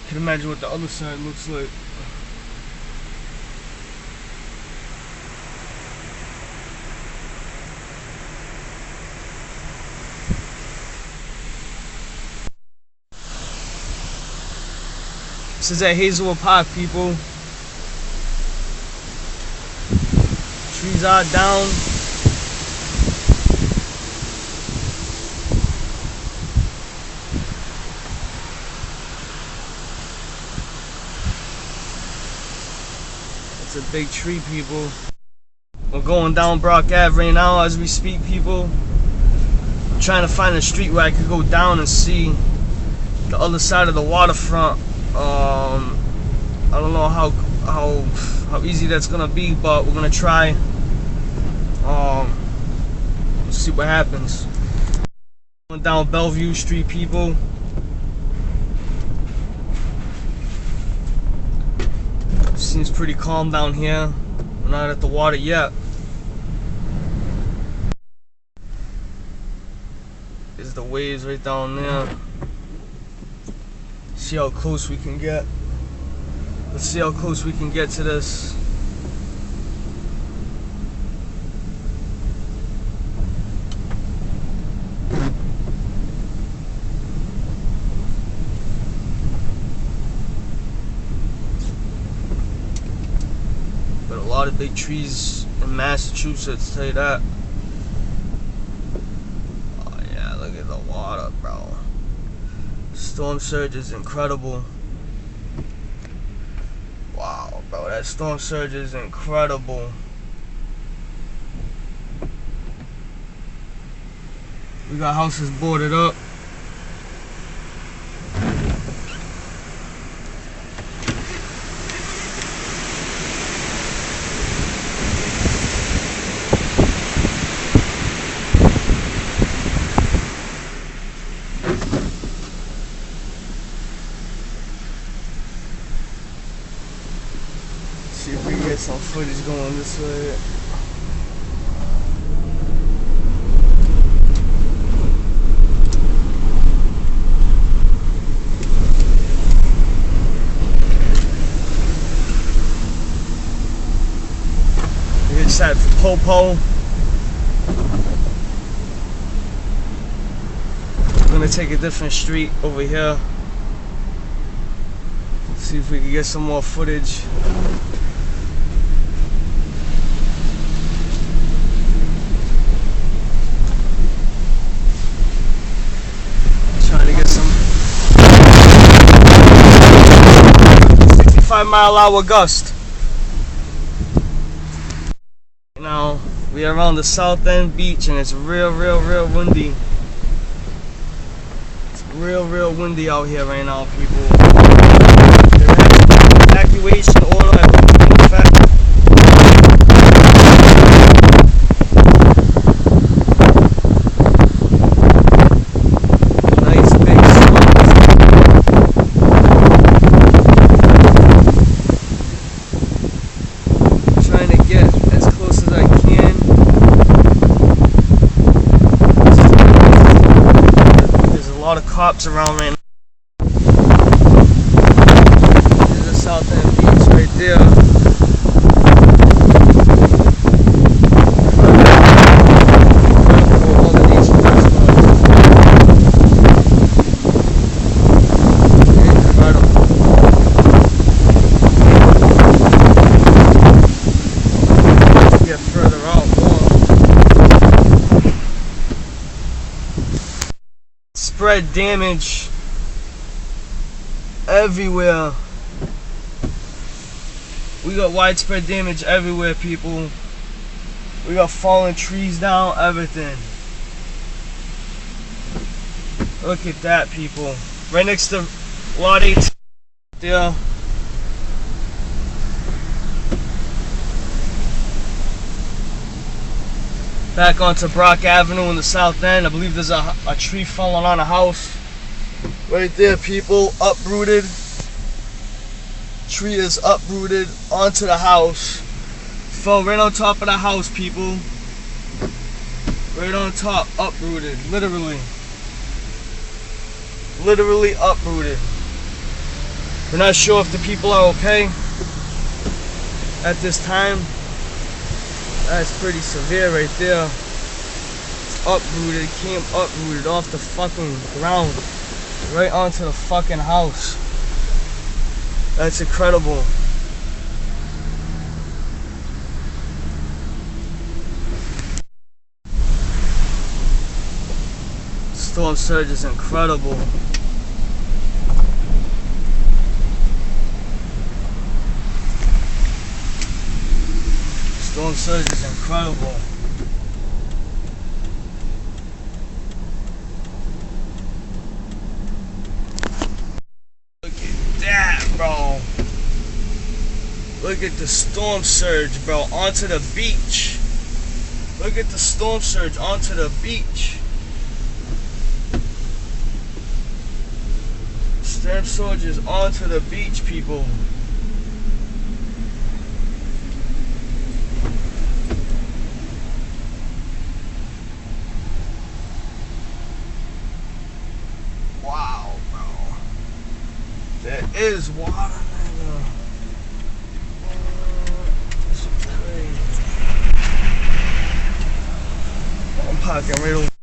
Can imagine what the other side looks like. This is at Hazelwood Park, people. Trees are down. It's a big tree, people. We're going down Brock Ave right now as we speak, people. I'm trying to find a street where I could go down and see the other side of the waterfront. I don't know how easy that's gonna be, but we're gonna try. See what happens. Going down Bellevue Street, people. Seems pretty calm down here. We're not at the water yet. There's the waves right down there. See how close we can get. Let's see how close we can get to this. But a lot of big trees in Massachusetts, tell you that. Oh yeah, look at the water, bro. Storm surge is incredible. Wow, bro, that storm surge is incredible. We got houses boarded up. See if we can get some footage going this way. We just had Popo. We're gonna take a different street over here. See if we can get some more footage. Trying to get some 65-mile-an-hour gust. Now we are around the South End beach and it's real windy. It's real windy out here right now, people. Evacuation order in effect. Nice big storms. Trying to get as close as I can. There's a lot of cops around right now. South End Beach right there. Incredible. Get further out more. Spread damage everywhere. We got widespread damage everywhere, people. We got fallen trees down, everything. Look at that, people. Right next to Lot 18 there. Back onto Brock Avenue in the South End. I believe there's a tree falling on a house. Right there, people. Uprooted. Tree is uprooted onto the house. Fell right on top of the house, people. Right on top, uprooted, literally uprooted. We're not sure if the people are okay at this time. That's pretty severe right there. It's uprooted. It came uprooted off the fucking ground right onto the fucking house. That's incredible. Storm surge is incredible. Storm surge is incredible. Look at that, bro. Look at the storm surge, bro, onto the beach. Look at the storm surge onto the beach. Storm surge is onto the beach, people. Wow, bro. There is water, nigga. That's crazy. I'm parking right over.